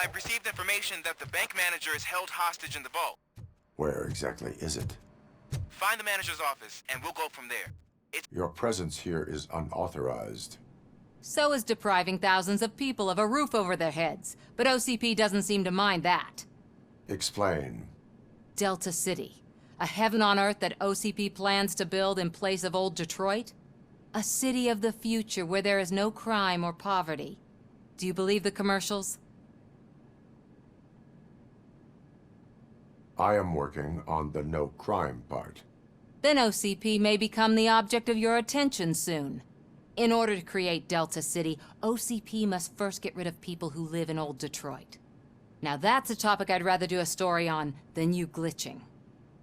I've received information that the bank manager is held hostage in the vault. Where exactly is it? Find the manager's office, and we'll go from there. Your presence here is unauthorized. So is depriving thousands of people of a roof over their heads, but OCP doesn't seem to mind that. Explain. Delta City, a heaven on earth that OCP plans to build in place of old Detroit? A city of the future where there is no crime or poverty. Do you believe the commercials? I am working on the no crime part. Then OCP may become the object of your attention soon. In order to create Delta City, OCP must first get rid of people who live in old Detroit. Now that's a topic I'd rather do a story on than you glitching.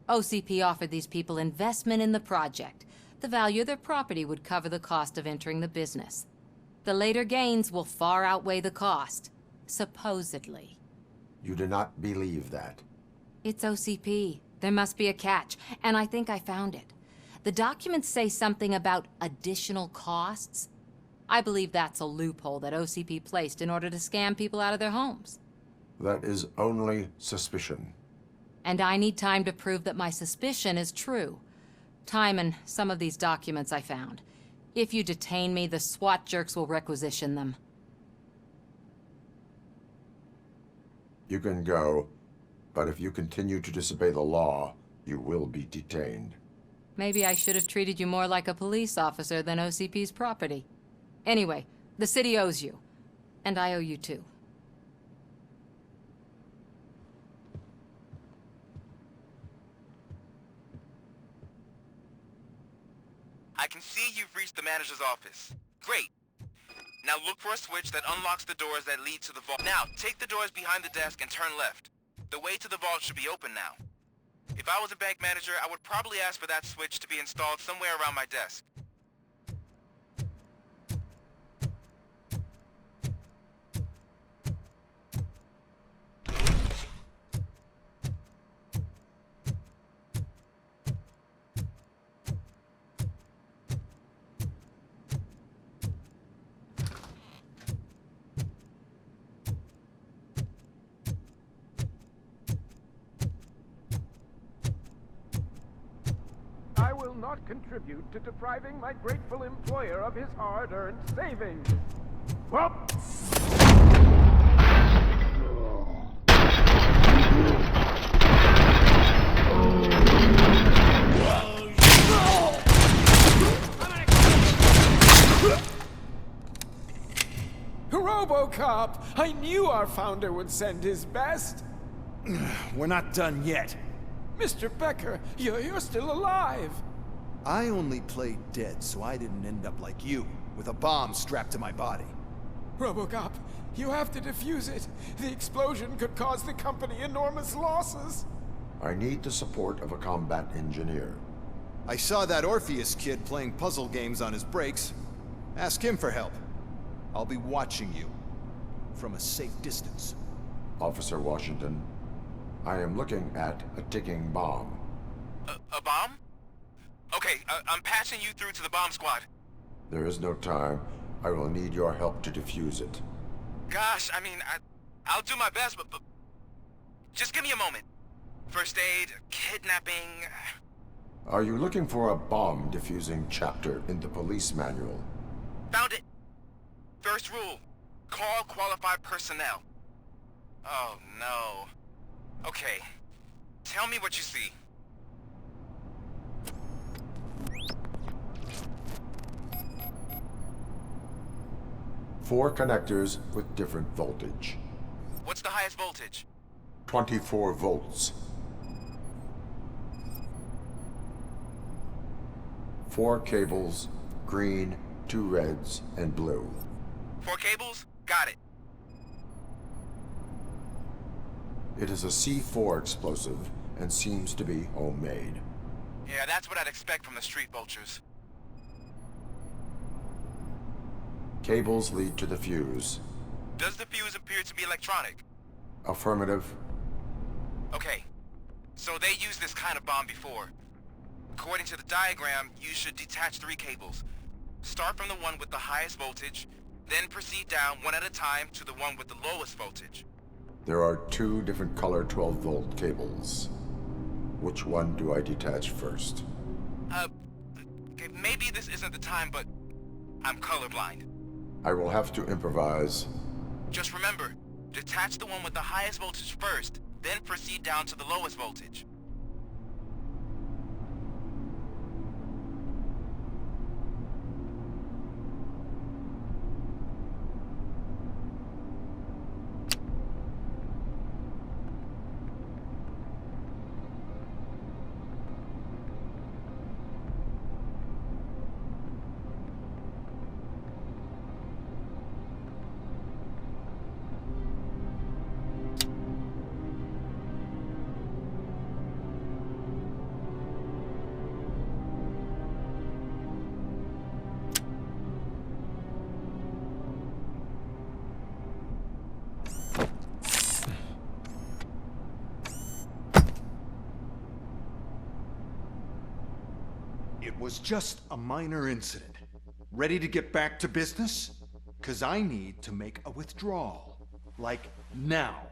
OCP offered these people investment in the project. The value of their property would cover the cost of entering the business. The later gains will far outweigh the cost, supposedly. You do not believe that. It's OCP. There must be a catch, and I think I found it. The documents say something about additional costs. I believe that's a loophole that OCP placed in order to scam people out of their homes. That is only suspicion. And I need time to prove that my suspicion is true. Time and some of these documents I found. If you detain me, the SWAT jerks will requisition them. You can go, but if you continue to disobey the law, you will be detained. Maybe I should have treated you more like a police officer than OCP's property. Anyway, the city owes you. And I owe you too. I can see you've reached the manager's office. Great. Now look for a switch that unlocks the doors that lead to the vault. Now, take the doors behind the desk and turn left. The way to the vault should be open now. If I was a bank manager, I would probably ask for that switch to be installed somewhere around my desk. I will not contribute to depriving my grateful employer of his hard-earned savings. Well... Robocop! I knew our founder would send his best! We're not done yet. Mr. Becker, you're still alive! I only played dead, so I didn't end up like you, with a bomb strapped to my body. Robocop, you have to defuse it. The explosion could cause the company enormous losses. I need the support of a combat engineer. I saw that Orpheus kid playing puzzle games on his breaks. Ask him for help. I'll be watching you. From a safe distance. Officer Washington, I am looking at a ticking bomb. A bomb? Okay, I'm passing you through to the bomb squad. There is no time. I will need your help to defuse it. Gosh, I mean, I'll do my best, but just give me a moment. First aid, kidnapping... Are you looking for a bomb defusing chapter in the police manual? Found it! First rule, call qualified personnel. Oh, no. Okay, tell me what you see. Four connectors with different voltage. What's the highest voltage? 24 volts. 4 cables, green, 2 reds, and blue. 4 cables? Got it. It is a C4 explosive and seems to be homemade. Yeah, that's what I'd expect from the street vultures. Cables lead to the fuse. Does the fuse appear to be electronic? Affirmative. Okay, so they used this kind of bomb before. According to the diagram, you should detach 3 cables. Start from the one with the highest voltage, then proceed down one at a time to the one with the lowest voltage. There are two different color 12-volt cables. Which one do I detach first? Okay, maybe this isn't the time, but I'm colorblind. I will have to improvise. Just remember, detach the one with the highest voltage first, then proceed down to the lowest voltage. It was just a minor incident. Ready to get back to business? 'Cause I need to make a withdrawal. Like, now.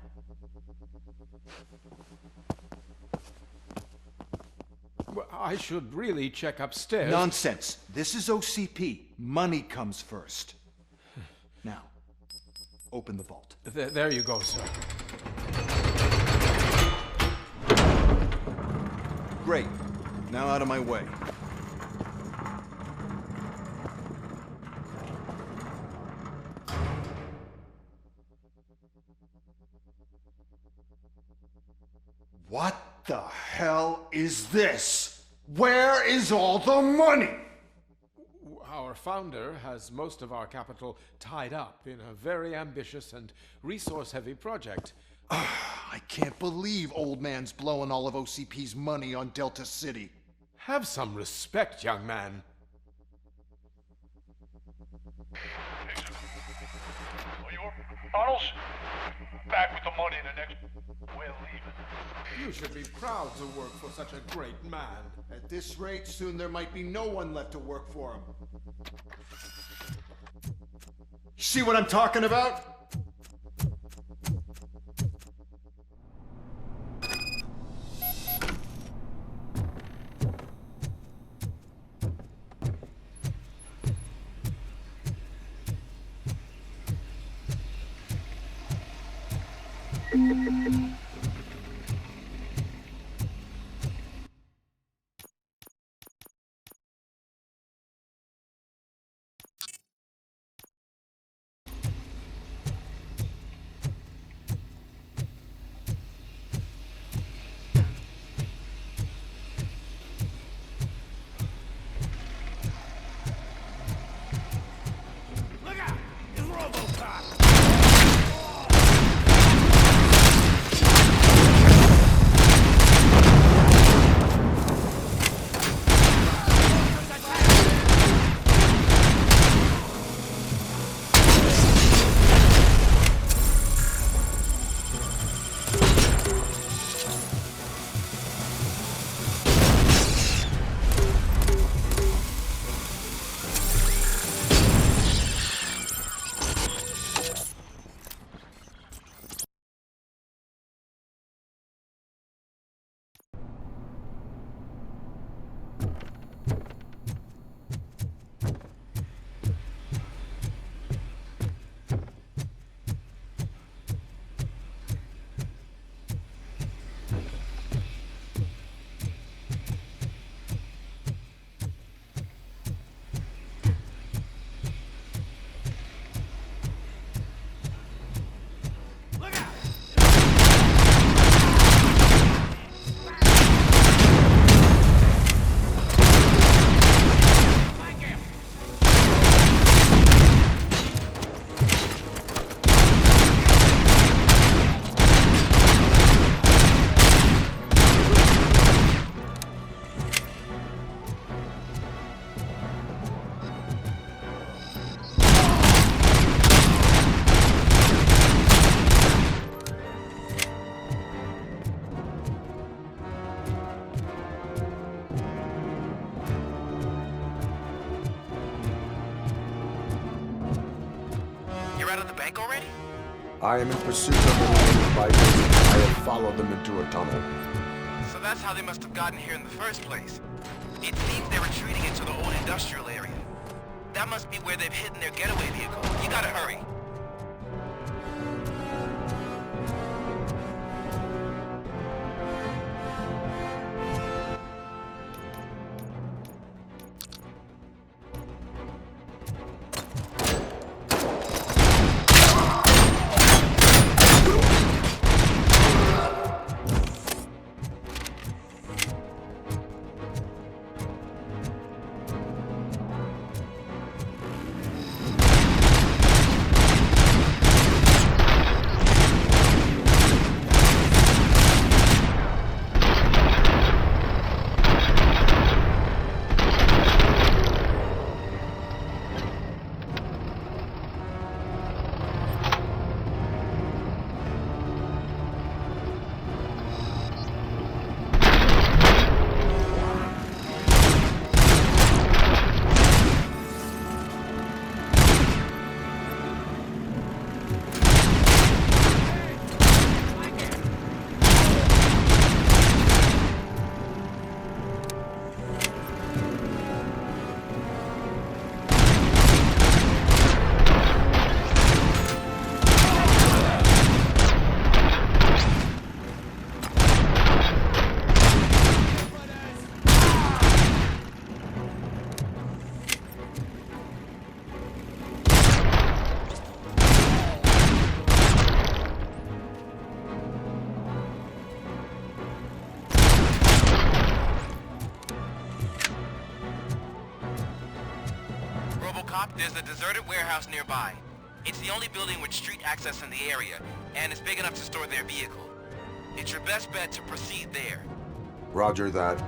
Well, I should really check upstairs. Nonsense. This is OCP. Money comes first. Now, open the vault. There you go, sir. Great. Now out of my way. What the hell is this? Where is all the money? Our founder has most of our capital tied up in a very ambitious and resource-heavy project. I can't believe old man's blowing all of OCP's money on Delta City. Have some respect, young man. Arnold's back with the money in the next. We're leaving. You should be proud to work for such a great man. At this rate, soon there might be no one left to work for him. See what I'm talking about? Look out! It's Robocop! I am in pursuit of the remaining bikers. I have followed them into a tunnel. So that's how they must have gotten here in the first place. It seems they're retreating into the old industrial area. That must be where they've hidden their getaway vehicle. You gotta hurry. Robocop, there's a deserted warehouse nearby. It's the only building with street access in the area, and it's big enough to store their vehicle. It's your best bet to proceed there. Roger that.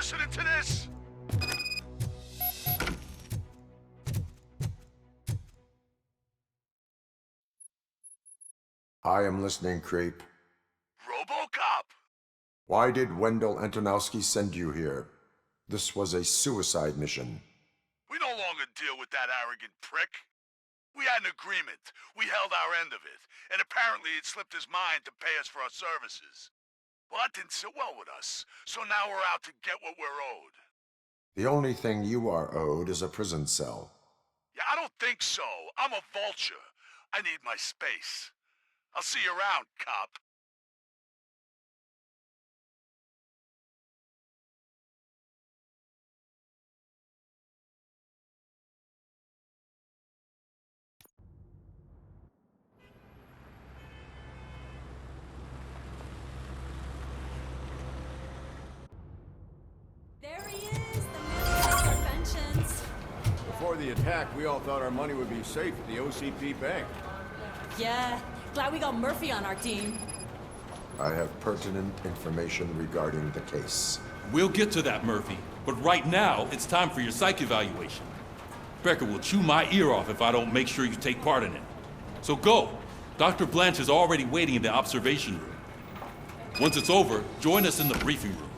listening to this? I am listening, Creep. Robocop? Why did Wendell Antonowski send you here? This was a suicide mission. We no longer deal with that arrogant prick. We had an agreement. We held our end of it. And apparently it slipped his mind to pay us for our services. Well, that didn't sit well with us. So now we're out to get what we're owed. The only thing you are owed is a prison cell. Yeah, I don't think so. I'm a vulture. I need my space. I'll see you around, cop. There he is, the man of interventions. Before the attack, we all thought our money would be safe at the OCP bank. Yeah, glad we got Murphy on our team. I have pertinent information regarding the case. We'll get to that, Murphy. But right now, it's time for your psych evaluation. Becker will chew my ear off if I don't make sure you take part in it. So go. Dr. Blanche is already waiting in the observation room. Once it's over, join us in the briefing room.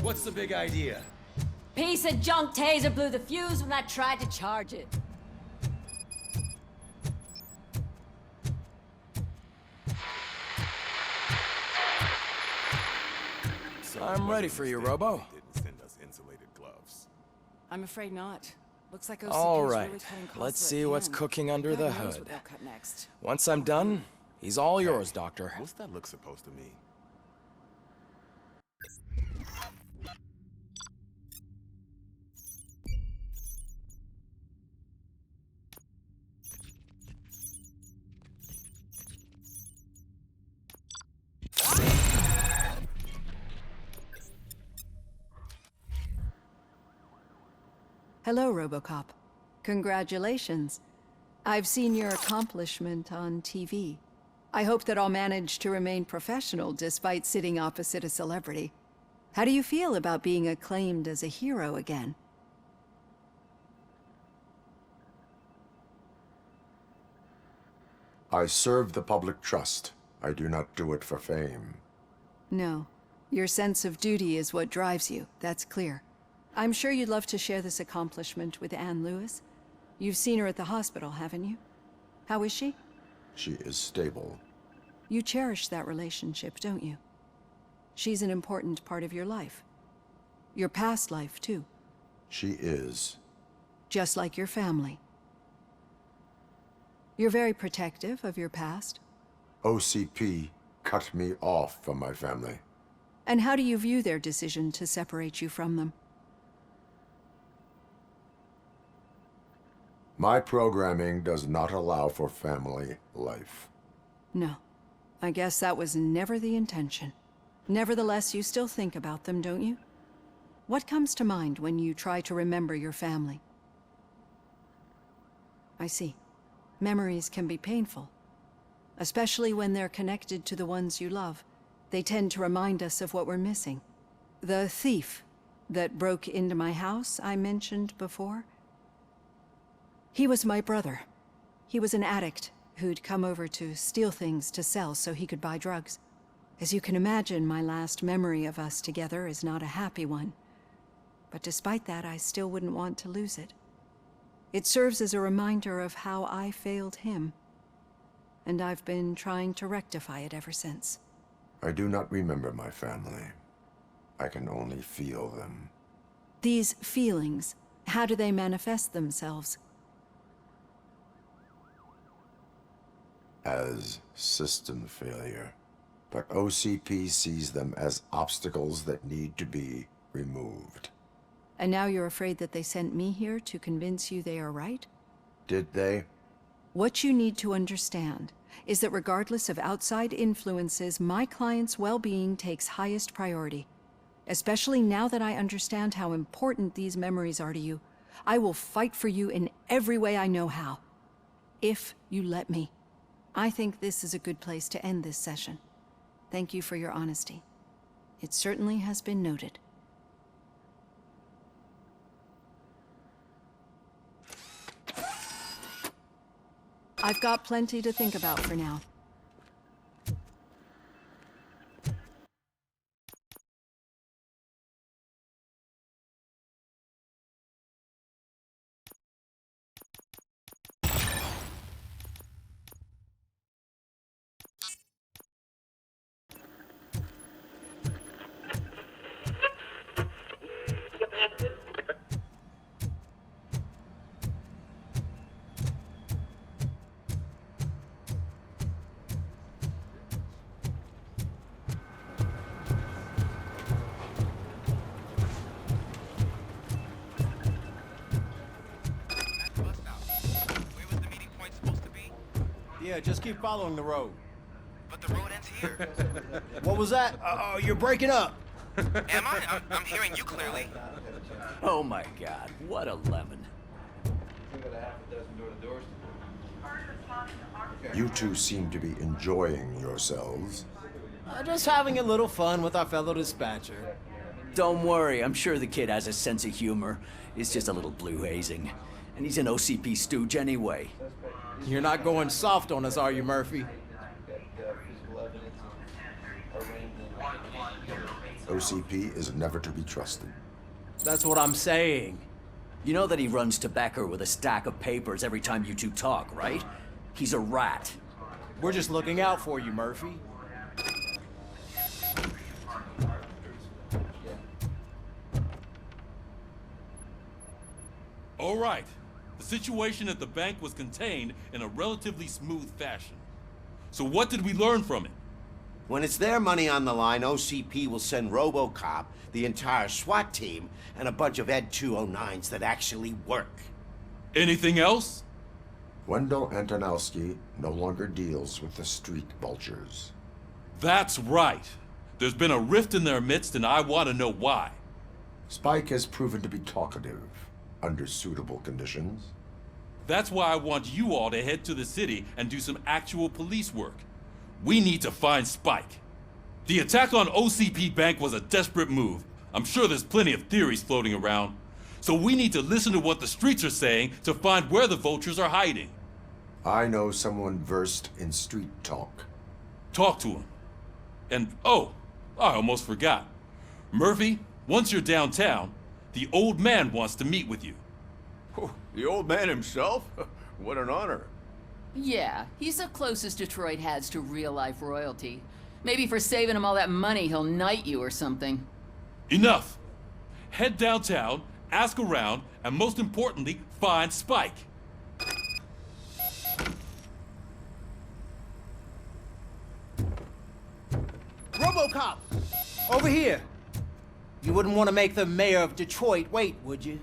What's the big idea? Piece of junk taser blew the fuse when I tried to charge it. I'm ready for you, Robo. Didn't send us insulated gloves. I'm afraid not. Looks like OCP All is right, really cutting costs let's at see the what's end. cooking under God the knows hood. what they'll cut next. Once I'm done, he's all yours, Doctor. What's that look supposed to mean? Hello, Robocop. Congratulations. I've seen your accomplishment on TV. I hope that I'll manage to remain professional despite sitting opposite a celebrity. How do you feel about being acclaimed as a hero again? I serve the public trust. I do not do it for fame. No. Your sense of duty is what drives you, that's clear. I'm sure you'd love to share this accomplishment with Anne Lewis. You've seen her at the hospital, haven't you? How is she? She is stable. You cherish that relationship, don't you? She's an important part of your life. Your past life, too. She is. Just like your family. You're very protective of your past. OCP cut me off from my family. And how do you view their decision to separate you from them? My programming does not allow for family life. No. I guess that was never the intention. Nevertheless, you still think about them, don't you? What comes to mind when you try to remember your family? I see. Memories can be painful. Especially when they're connected to the ones you love. They tend to remind us of what we're missing. The thief that broke into my house I mentioned before? He was my brother. He was an addict who'd come over to steal things to sell so he could buy drugs. As you can imagine, my last memory of us together is not a happy one. But despite that, I still wouldn't want to lose it. It serves as a reminder of how I failed him. And I've been trying to rectify it ever since. I do not remember my family. I can only feel them. These feelings, how do they manifest themselves? As system failure. but OCP sees them as obstacles that need to be removed. And now you're afraid that they sent me here to convince you they are right? Did they? What you need to understand is that regardless of outside influences, my client's well-being takes highest priority. Especially now that I understand how important these memories are to you, I will fight for you in every way I know how. If you let me. I think this is a good place to end this session. Thank you for your honesty. It certainly has been noted. I've got plenty to think about for now. Yeah, just keep following the road. But the road ends here. What was that? Oh, you're breaking up. Am I? I'm hearing you clearly. Oh my god, what a lemon. You two seem to be enjoying yourselves. Just having a little fun with our fellow dispatcher. Don't worry, I'm sure the kid has a sense of humor. It's just a little blue hazing. And he's an OCP stooge anyway. You're not going soft on us, are you, Murphy? OCP is never to be trusted. That's what I'm saying. You know that he runs tobacco with a stack of papers every time you two talk, right? He's a rat. We're just looking out for you, Murphy. All right. The situation at the bank was contained in a relatively smooth fashion. So what did we learn from it? When it's their money on the line, OCP will send Robocop, the entire SWAT team, and a bunch of Ed 209s that actually work. Anything else? Wendell Antonowski no longer deals with the street vultures. That's right. There's been a rift in their midst, and I want to know why. Spike has proven to be talkative, under suitable conditions. That's why I want you all to head to the city and do some actual police work. We need to find Spike. The attack on OCP Bank was a desperate move. I'm sure there's plenty of theories floating around. So we need to listen to what the streets are saying to find where the vultures are hiding. I know someone versed in street talk. Talk to him. And, oh, I almost forgot. Murphy, once you're downtown, the old man wants to meet with you. Oh, the old man himself? What an honor. Yeah, he's the closest Detroit has to real-life royalty. Maybe for saving him all that money, he'll knight you or something. Enough! Head downtown, ask around, and most importantly, find Spike. Robocop! Over here! You wouldn't want to make the mayor of Detroit wait, would you?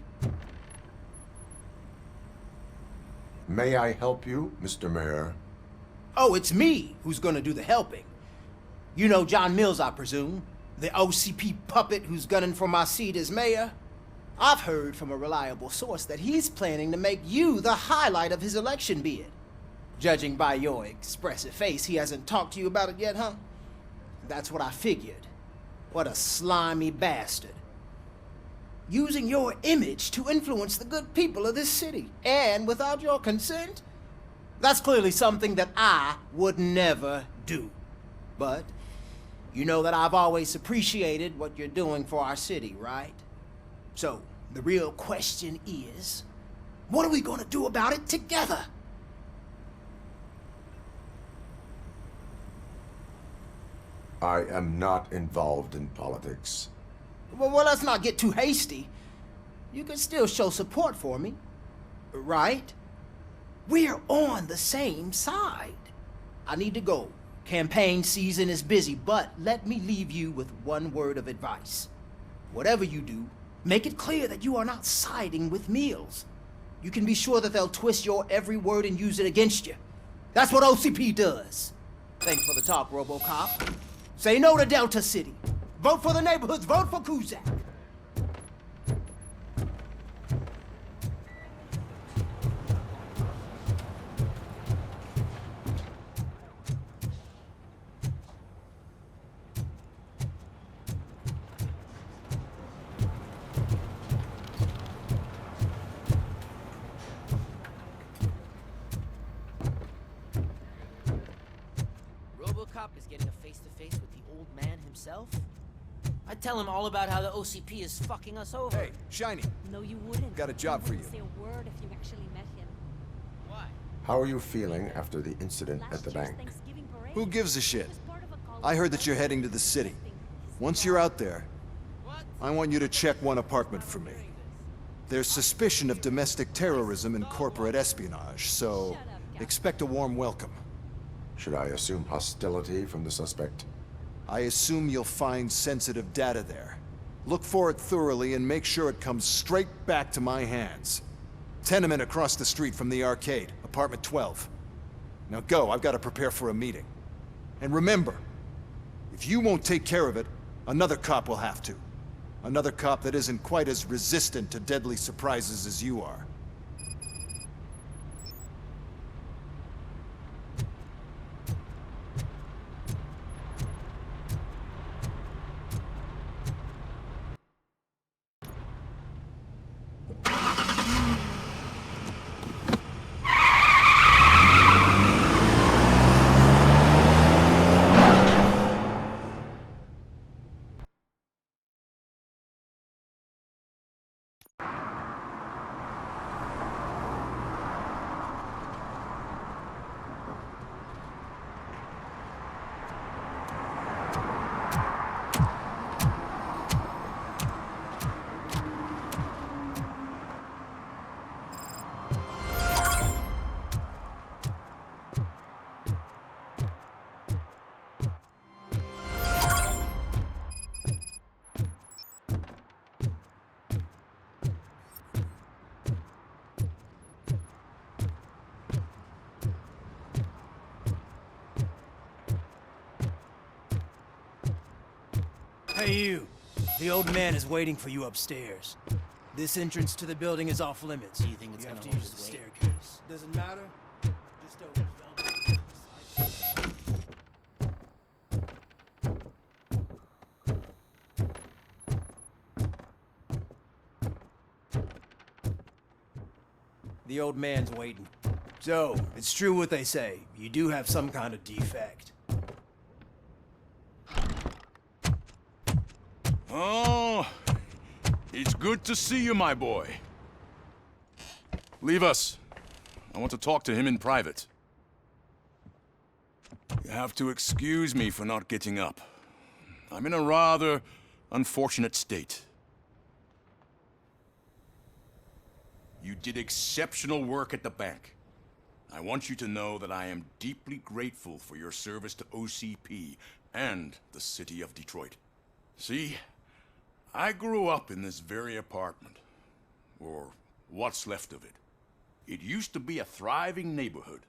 May I help you, Mr. Mayor? Oh, it's me who's gonna do the helping. You know John Mills, I presume? The OCP puppet who's gunning for my seat as mayor? I've heard from a reliable source that he's planning to make you the highlight of his election bid. Judging by your expressive face, he hasn't talked to you about it yet, huh? That's what I figured. What a slimy bastard. Using your image to influence the good people of this city, and without your consent? That's clearly something that I would never do. But you know that I've always appreciated what you're doing for our city, right? So, the real question is, what are we gonna do about it together? I am not involved in politics. Well, let's not get too hasty. You can still show support for me, right? We're on the same side. I need to go. Campaign season is busy, but let me leave you with one word of advice. Whatever you do, make it clear that you are not siding with Mills. You can be sure that they'll twist your every word and use it against you. That's what OCP does. Thanks for the talk, Robocop. Say no to Delta City. Vote for the neighborhoods. Vote for Kuzak. Robocop is getting a face-to-face with the old man himself? I'd tell him all about how the OCP is fucking us over. Hey, Shiny. No, you wouldn't. Got a job for you. Say a word if you actually met him. Why? How are you feeling after the incident at the bank? Who gives a shit? I heard that you're heading to the city. Once you're out there, I want you to check one apartment for me. There's suspicion of domestic terrorism and corporate espionage, so expect a warm welcome. Should I assume hostility from the suspect? I assume you'll find sensitive data there. Look for it thoroughly and make sure it comes straight back to my hands. Tenement across the street from the arcade, apartment 12. Now go, I've got to prepare for a meeting. And remember, if you won't take care of it, another cop will have to. Another cop that isn't quite as resistant to deadly surprises as you are. Hey you, the old man is waiting for you upstairs. This entrance to the building is off limits. Do you think it's You have gonna to hold use the his weight? staircase. Doesn't matter. Just open The old man's waiting. So, it's true what they say. You do have some kind of defect. Oh, it's good to see you, my boy. Leave us. I want to talk to him in private. You have to excuse me for not getting up. I'm in a rather unfortunate state. You did exceptional work at the bank. I want you to know that I am deeply grateful for your service to OCP and the city of Detroit. See, I grew up in this very apartment, or what's left of it. It used to be a thriving neighborhood.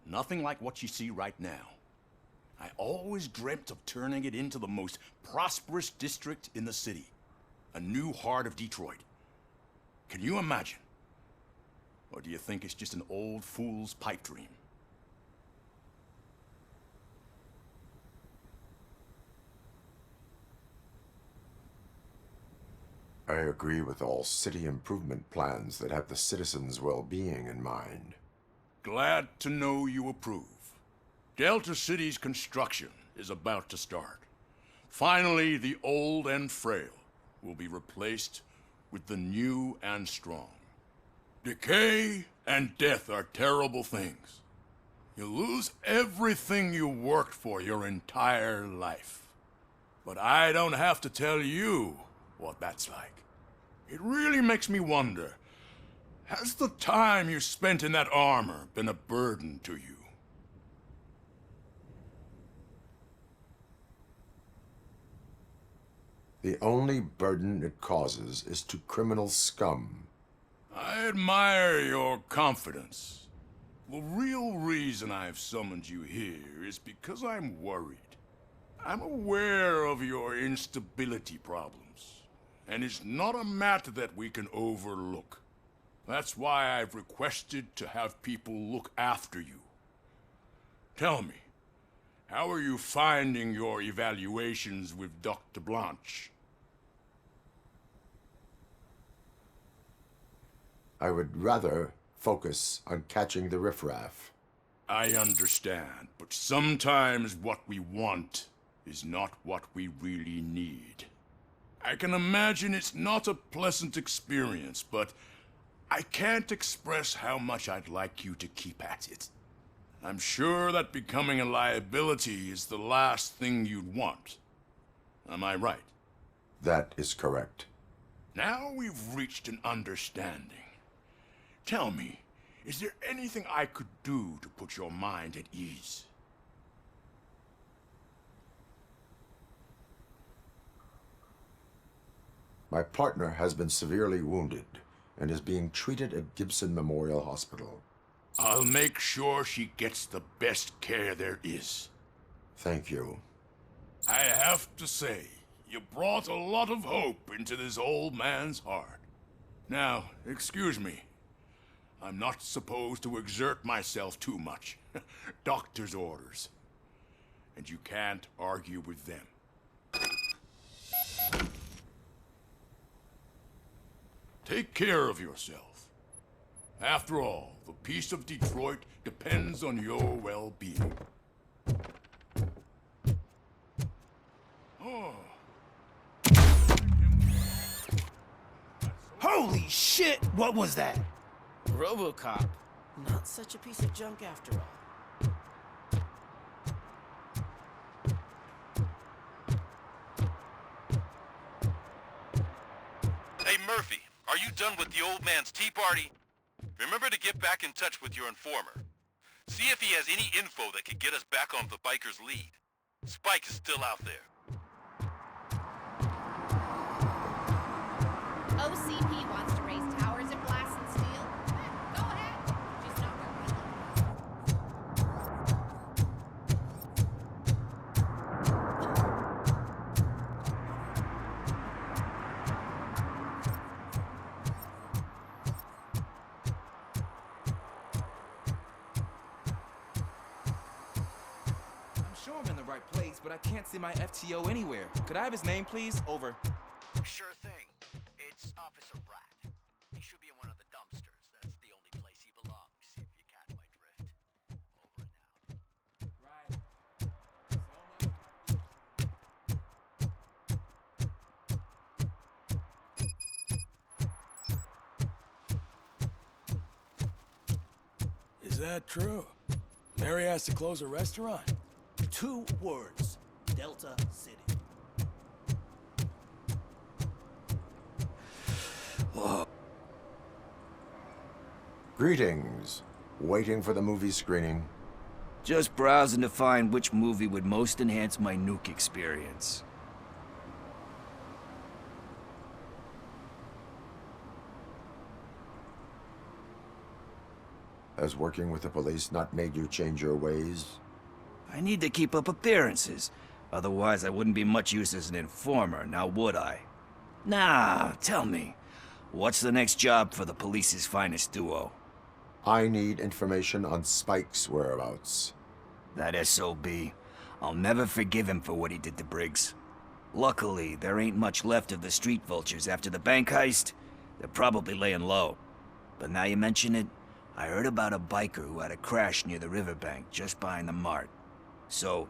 Nothing like what you see right now. I always dreamt of turning it into the most prosperous district in the city. A new heart of Detroit. Can you imagine? Or do you think it's just an old fool's pipe dream? I agree with all city improvement plans that have the citizens' well-being in mind. Glad to know you approve. Delta City's construction is about to start. Finally, the old and frail will be replaced with the new and strong. Decay and death are terrible things. You lose everything you worked for your entire life. But I don't have to tell you what that's like. It really makes me wonder, has the time you spent in that armor been a burden to you? The only burden it causes is to criminal scum. I admire your confidence. The real reason I've summoned you here is because I'm worried. I'm aware of your instability problems, and it's not a matter that we can overlook. That's why I've requested to have people look after you. Tell me, how are you finding your evaluations with Dr. Blanche? I would rather focus on catching the riffraff. I understand, but sometimes what we want is not what we really need. I can imagine it's not a pleasant experience, but I can't express how much I'd like you to keep at it. I'm sure that becoming a liability is the last thing you'd want. Am I right? That is correct. Now we've reached an understanding. Tell me, is there anything I could do to put your mind at ease? My partner has been severely wounded and is being treated at Gibson Memorial Hospital. I'll make sure she gets the best care there is. Thank you. I have to say, you brought a lot of hope into this old man's heart. Now, excuse me. I'm not supposed to exert myself too much. Doctor's orders. And you can't argue with them. Take care of yourself. After all, the peace of Detroit depends on your well-being. Oh. Holy shit! What was that? Robocop. Not such a piece of junk after all. Hey, Murphy, are you done with the old man's tea party? Remember to get back in touch with your informer. See if he has any info that could get us back on the biker's lead. Spike is still out there. OCP wants to raise towers of glass and steel. Go ahead. Just not where we live. I'm sure I'm in the right place, but I can't see my FTO anywhere. Could I have his name, please? Over. Sure thing. It's Officer Rat. He should be in one of the dumpsters. That's the only place he belongs, if you catch my drift. Over and out. Right. Is that true? Mary has to close a restaurant? 2 words. Delta City. Whoa. Greetings. Waiting for the movie screening. Just browsing to find which movie would most enhance my nuke experience. Has working with the police not made you change your ways? I need to keep up appearances. Otherwise, I wouldn't be much use as an informer, now would I? Nah, tell me. What's the next job for the police's finest duo? I need information on Spike's whereabouts. That SOB. I'll never forgive him for what he did to Briggs. Luckily, there ain't much left of the street vultures after the bank heist. They're probably laying low. But now you mention it, I heard about a biker who had a crash near the riverbank just behind the mart. So,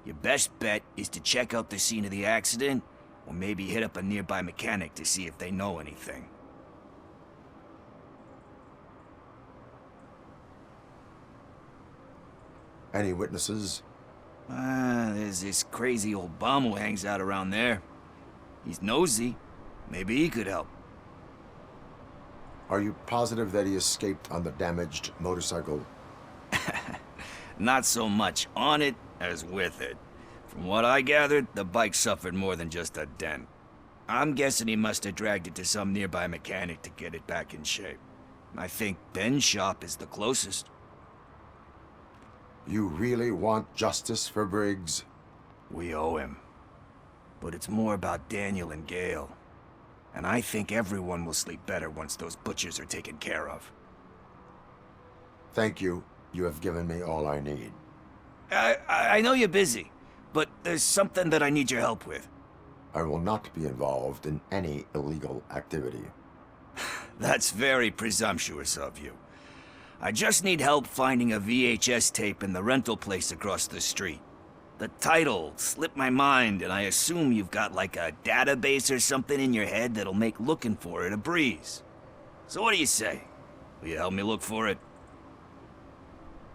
your best bet is to check out the scene of the accident, or maybe hit up a nearby mechanic to see if they know anything. Any witnesses? There's this crazy old bum who hangs out around there. He's nosy. Maybe he could help. Are you positive that he escaped on the damaged motorcycle? Not so much on it as with it. From what I gathered, the bike suffered more than just a dent. I'm guessing he must have dragged it to some nearby mechanic to get it back in shape. I think Ben's shop is the closest. You really want justice for Briggs? We owe him. But it's more about Daniel and Gale. And I think everyone will sleep better once those butchers are taken care of. Thank you. You have given me all I need. I know you're busy, but there's something that I need your help with. I will not be involved in any illegal activity. That's very presumptuous of you. I just need help finding a VHS tape in the rental place across the street. The title slipped my mind, and I assume you've got like a database or something in your head that'll make looking for it a breeze. So what do you say? Will you help me look for it?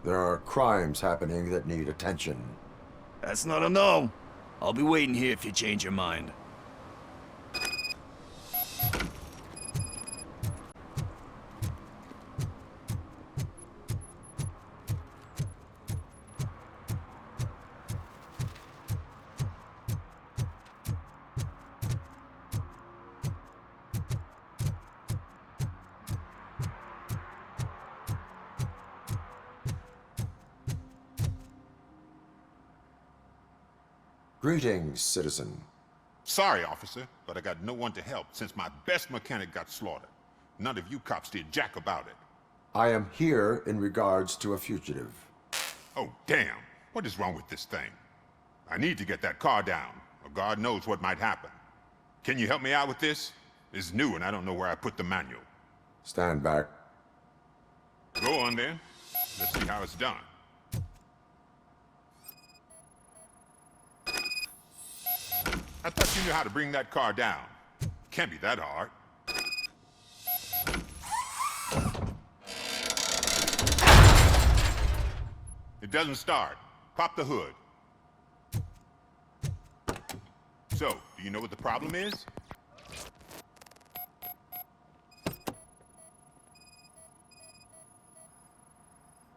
There are crimes happening that need attention. That's not a no. I'll be waiting here if you change your mind. Greetings, citizen. Sorry, officer, but I got no one to help since my best mechanic got slaughtered. None of you cops did jack about it. I am here in regards to a fugitive. Oh, damn. What is wrong with this thing? I need to get that car down, or God knows what might happen. Can you help me out with this? It's new and I don't know where I put the manual. Stand back. Go on then. Let's see how it's done. I thought you knew how to bring that car down. Can't be that hard. It doesn't start. Pop the hood. So, do you know what the problem is?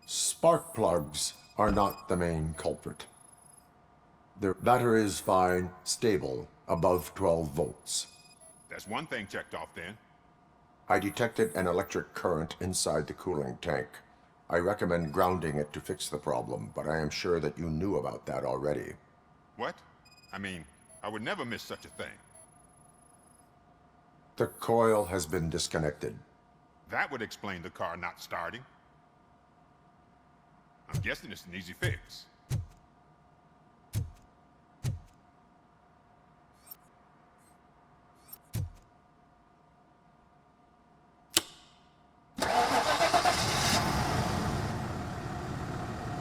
Spark plugs are not the main culprit. The battery is fine, stable, above 12 volts. That's one thing checked off then. I detected an electric current inside the cooling tank. I recommend grounding it to fix the problem, but I am sure that you knew about that already. What? I mean, I would never miss such a thing. The coil has been disconnected. That would explain the car not starting. I'm guessing it's an easy fix.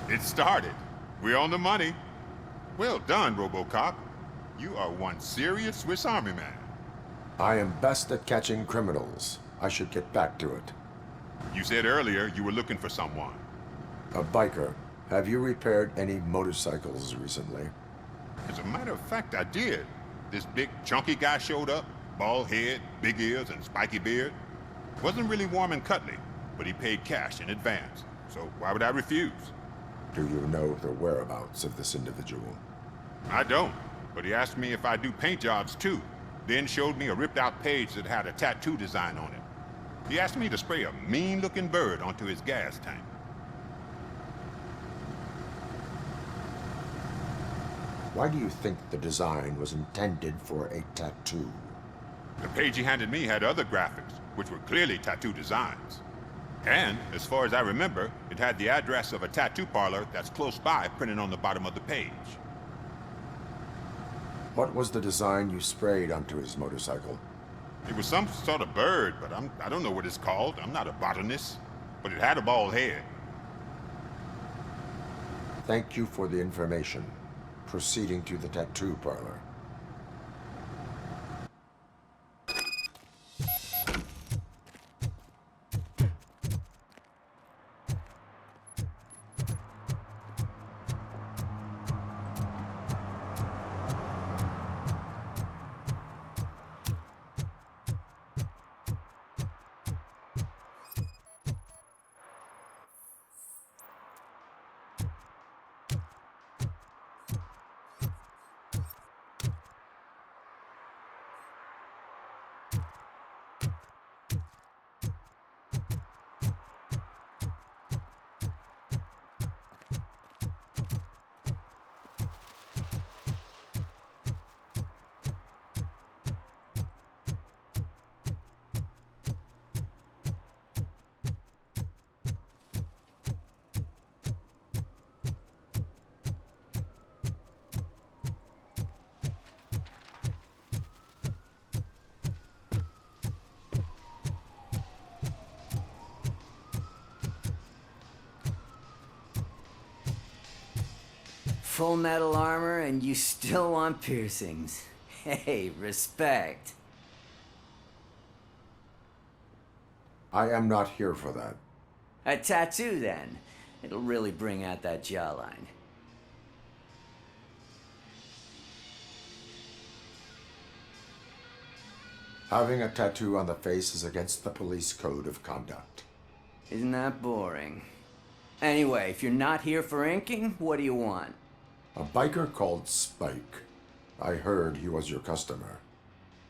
It started. We're on the money. Well done, Robocop. You are one serious Swiss Army man. I am best at catching criminals. I should get back to it. You said earlier you were looking for someone. A biker. Have you repaired any motorcycles recently? As a matter of fact, I did. This big, chunky guy showed up. Bald head, big ears, and spiky beard. Wasn't really warm and cuddly, but he paid cash in advance. So why would I refuse? Do you know the whereabouts of this individual? I don't, but he asked me if I do paint jobs too, then showed me a ripped-out page that had a tattoo design on it. He asked me to spray a mean-looking bird onto his gas tank. Why do you think the design was intended for a tattoo? The page he handed me had other graphics, which were clearly tattoo designs. And, as far as I remember, it had the address of a tattoo parlor that's close by printed on the bottom of the page. What was the design you sprayed onto his motorcycle? It was some sort of bird, but I don't know what it's called. I'm not a botanist. But it had a bald head. Thank you for the information. Proceeding to the tattoo parlor. full metal armor and you still want piercings. Hey, respect. I am not here for that. A tattoo, then. It'll really bring out that jawline. Having a tattoo on the face is against the police code of conduct. Isn't that boring? Anyway, if you're not here for inking, what do you want? A biker called Spike. I heard he was your customer.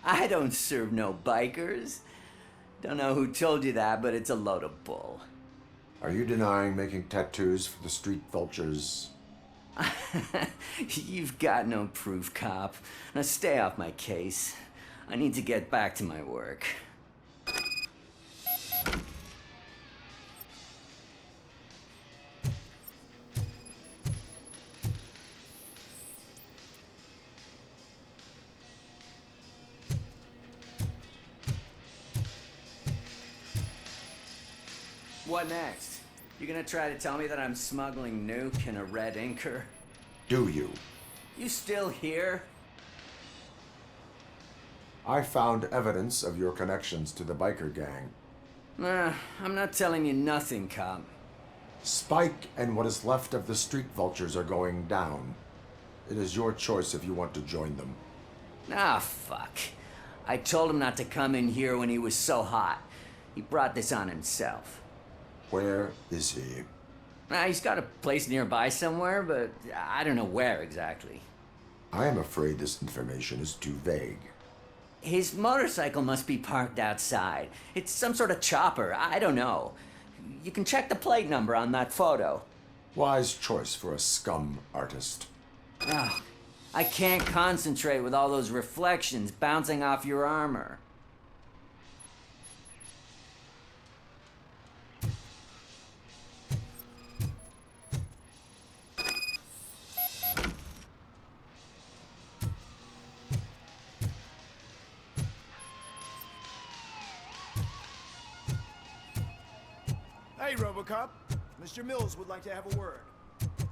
I don't serve no bikers. Don't know who told you that, but it's a load of bull. Are you denying making tattoos for the street vultures? You've got no proof, cop. Now stay off my case. I need to get back to my work. What next? You gonna try to tell me that I'm smuggling nuke in a red inker? Do you? You still here? I found evidence of your connections to the biker gang. I'm not telling you nothing, cop. Spike and what is left of the street vultures are going down. It is your choice if you want to join them. Ah, fuck. I told him not to come in here when he was so hot. He brought this on himself. Where is he? He's got a place nearby somewhere, but I don't know where exactly. I am afraid this information is too vague. His motorcycle must be parked outside. It's some sort of chopper. I don't know. You can check the plate number on that photo. Wise choice for a scum artist. Ah, I can't concentrate with all those reflections bouncing off your armor. Hey, Robocop. Mr. Mills would like to have a word.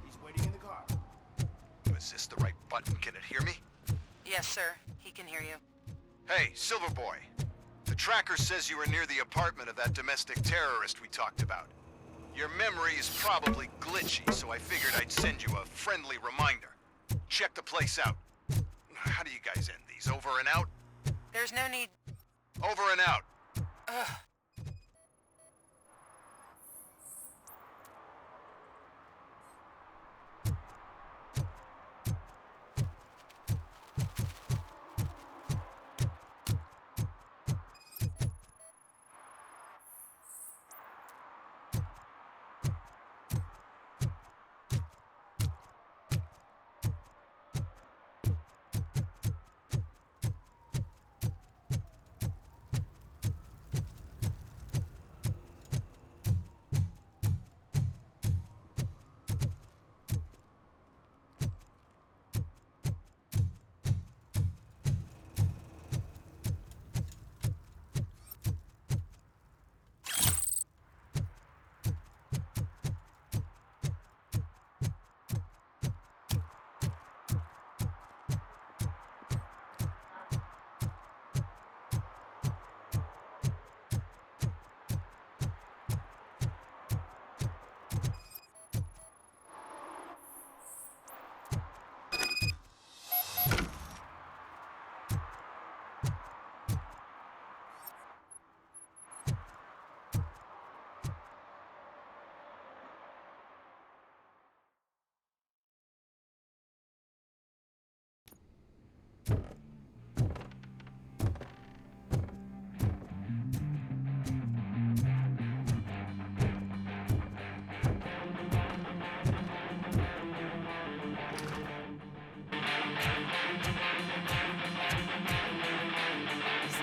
He's waiting in the car. Is this the right button? Can it hear me? Yes, sir. He can hear you. Hey, Silverboy. The tracker says you were near the apartment of that domestic terrorist we talked about. Your memory is probably glitchy, so I figured I'd send you a friendly reminder. Check the place out. How do you guys end these? Over and out? There's no need... Over and out. Ugh.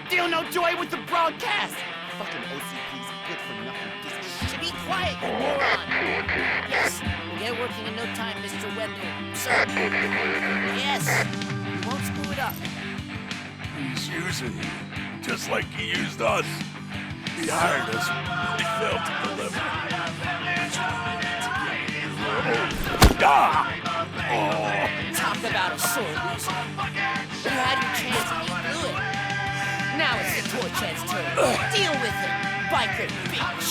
Still no joy with the broadcast! Fucking OCP's good for nothing piece of shit. Be quiet, you moron! Yes, we'll get working in no time, Mr. Wendell. Sir. Yes! You won't screw it up. He's using you, just like he used us. He hired us. He failed to deliver. Ah! Oh! a sore loser. You had your chance and you blew it. Now it's the toy chance turn. Deal with it, biker bitch.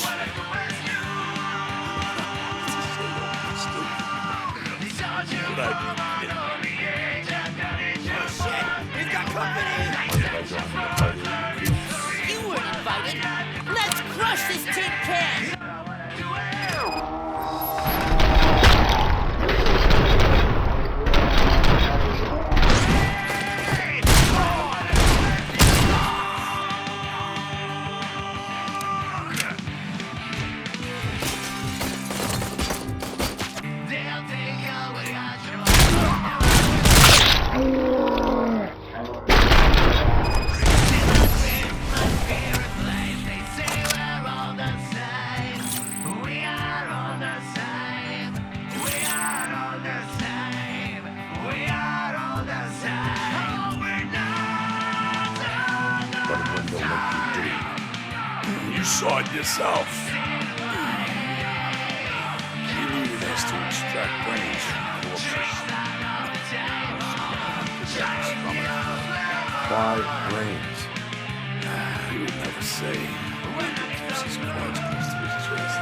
We've got company! You weren't invited. Let's crush this tin can! You saw it yourself. You needed us to extract brains from corpses. Why brains? He would never say. Keeps his cards close to his chest.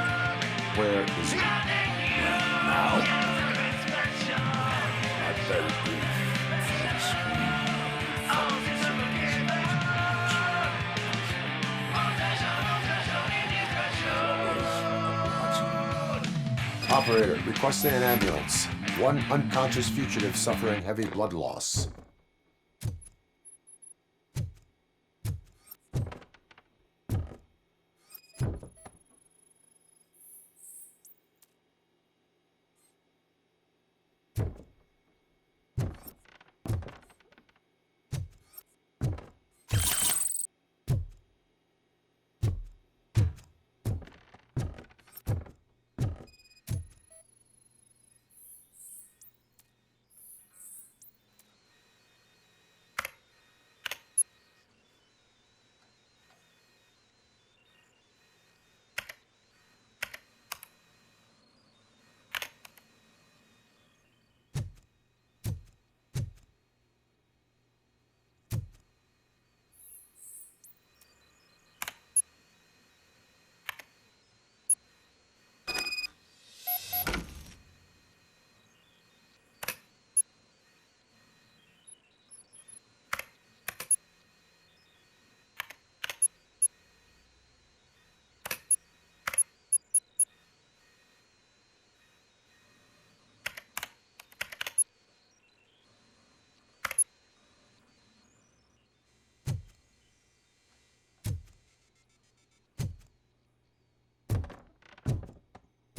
Where is he? Now? I better be. Operator, requesting an ambulance. One unconscious fugitive suffering heavy blood loss.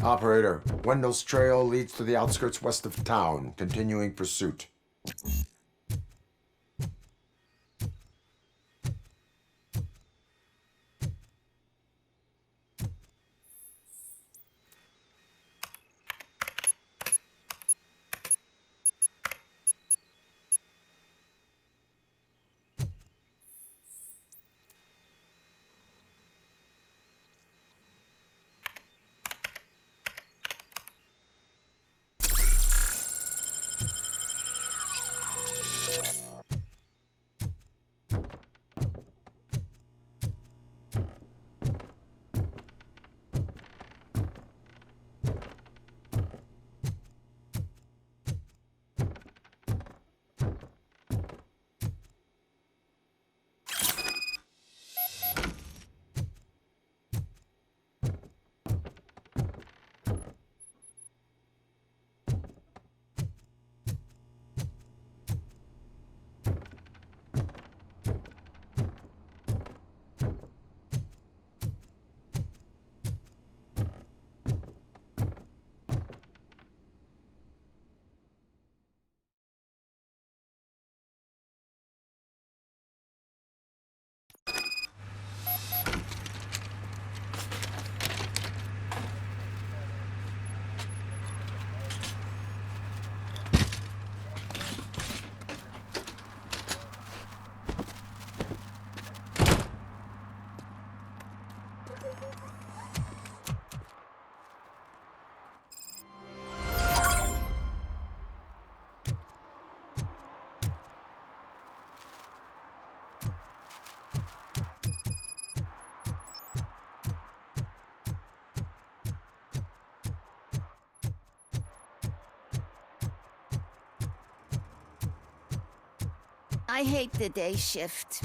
Operator, Wendell's trail leads to the outskirts west of town, continuing pursuit. I hate the day shift.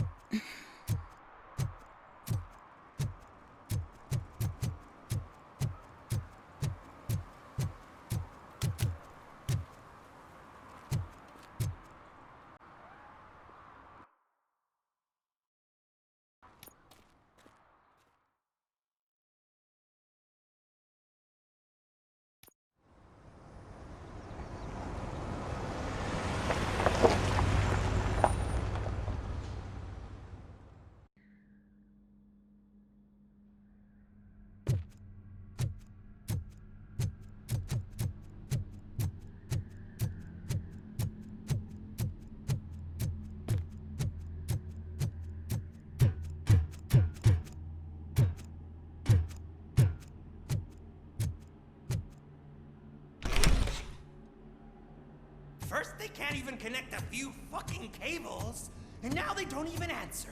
First, they can't even connect a few fucking cables, and now they don't even answer.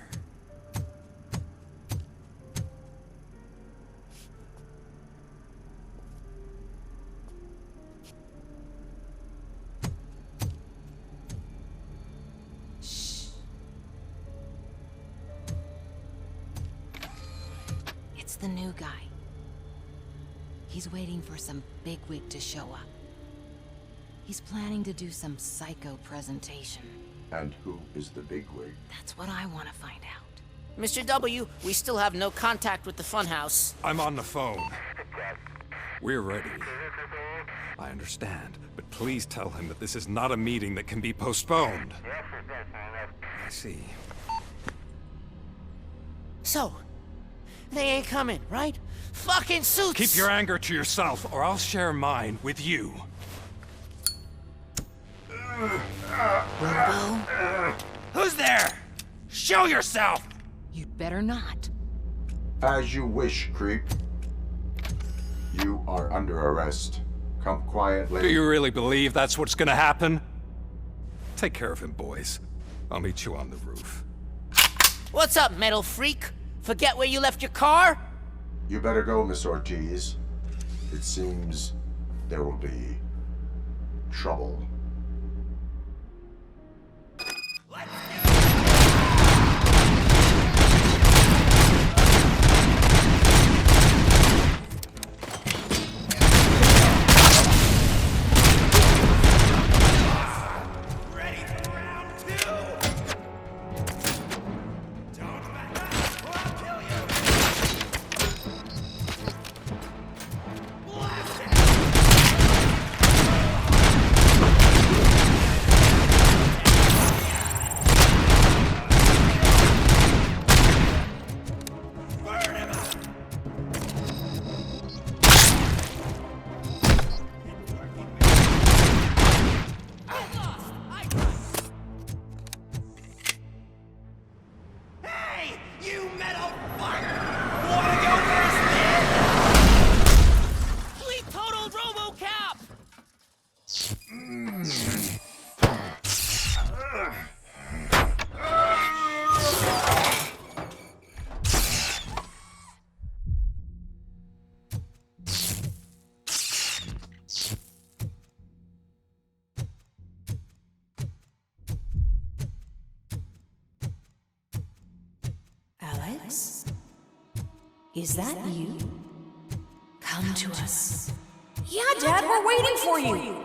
Shh. It's the new guy. He's waiting for some bigwig to show up. He's planning to do some psycho presentation. And who is the bigwig? That's what I want to find out. Mr. W, we still have no contact with the funhouse. I'm on the phone. We're ready. I understand, but please tell him that this is not a meeting that can be postponed. I see. So, they ain't coming, right? Fucking suits! Keep your anger to yourself, or I'll share mine with you. Robo? Who's there? Show yourself! You'd better not. As you wish, creep. You are under arrest. Come quietly. Do you really believe that's what's gonna happen? Take care of him, boys. I'll meet you on the roof. What's up, metal freak? Forget where you left your car? You better go, Miss Ortiz. It seems there will be trouble. Alex? Is that you? Come to us. Yeah, Dad, we're waiting for you.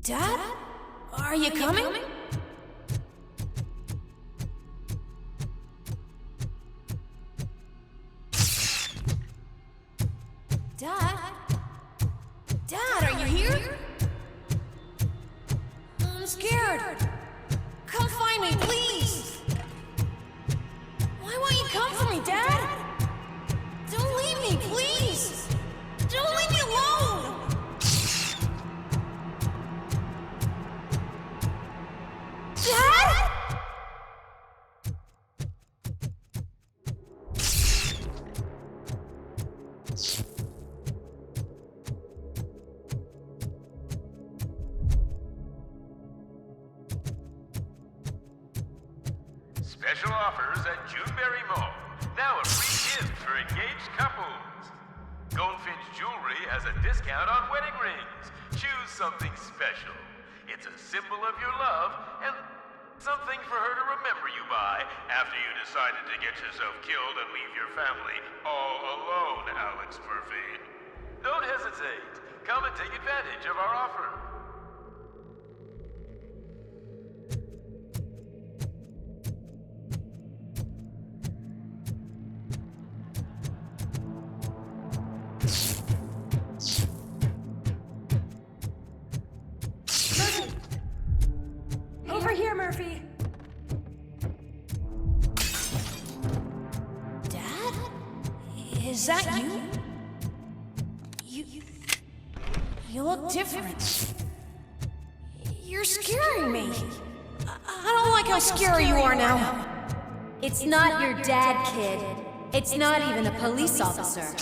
Dad? Are you coming? Dad? Dad, are you here? I'm scared. Come find me, please. Why won't you come for me, Dad? Don't leave me, please. Don't leave me alone. Special offers at Juneberry Mall. Now a free gift for engaged couples. Goldfinch Jewelry has a discount on wedding rings. Choose something special. It's a symbol of your love and something for her to remember you by after you decided to get yourself killed and leave your family all alone, Alex Murphy. Don't hesitate. Come and take advantage of our offer. Over here, Murphy. Dad? Is that you? You look different. You're scaring me. I don't like how scary you are now. It's not your dad, kid. It's not even a police officer.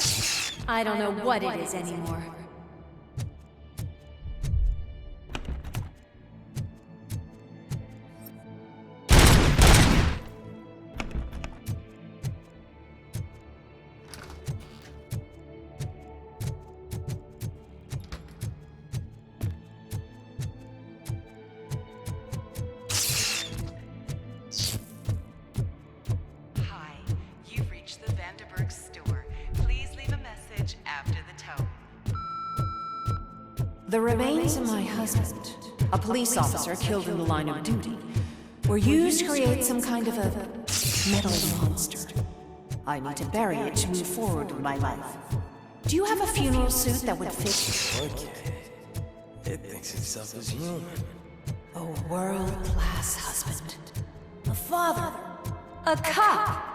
I don't know what it is anymore. The remains of my husband, a police officer killed in the line of duty, were used to create some kind of a metal monster. I need to bury it to move forward with my life. Do you have a funeral suit that would fit? Okay. It thinks itself as human. A world-class husband. A father. A cop.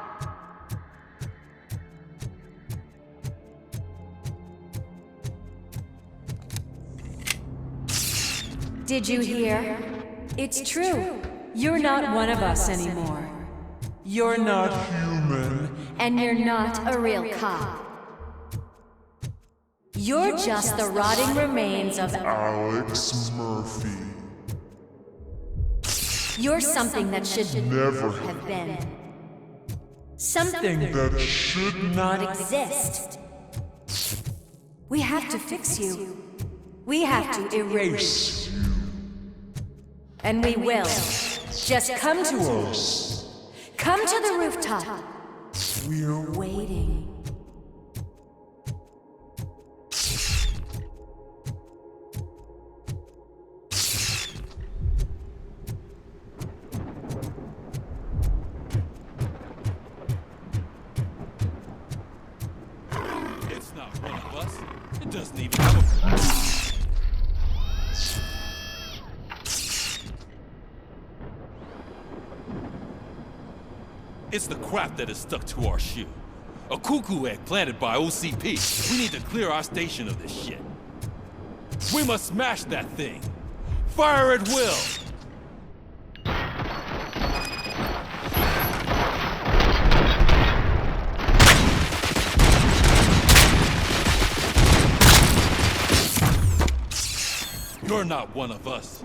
Did you hear? It's true. You're not one of us anymore. You're not human. And you're not a real cop. You're just the rotting remains of Alex Murphy. You're something that should never have been. Something that should not exist. We have to fix you. We have to erase you. And we will. Just come to us. Come to the rooftop. We're waiting. It's not one of us. It doesn't even have a... It's the crap that is stuck to our shoe. A cuckoo egg planted by OCP. We need to clear our station of this shit. We must smash that thing. Fire at will. You're not one of us.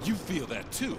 You feel that too.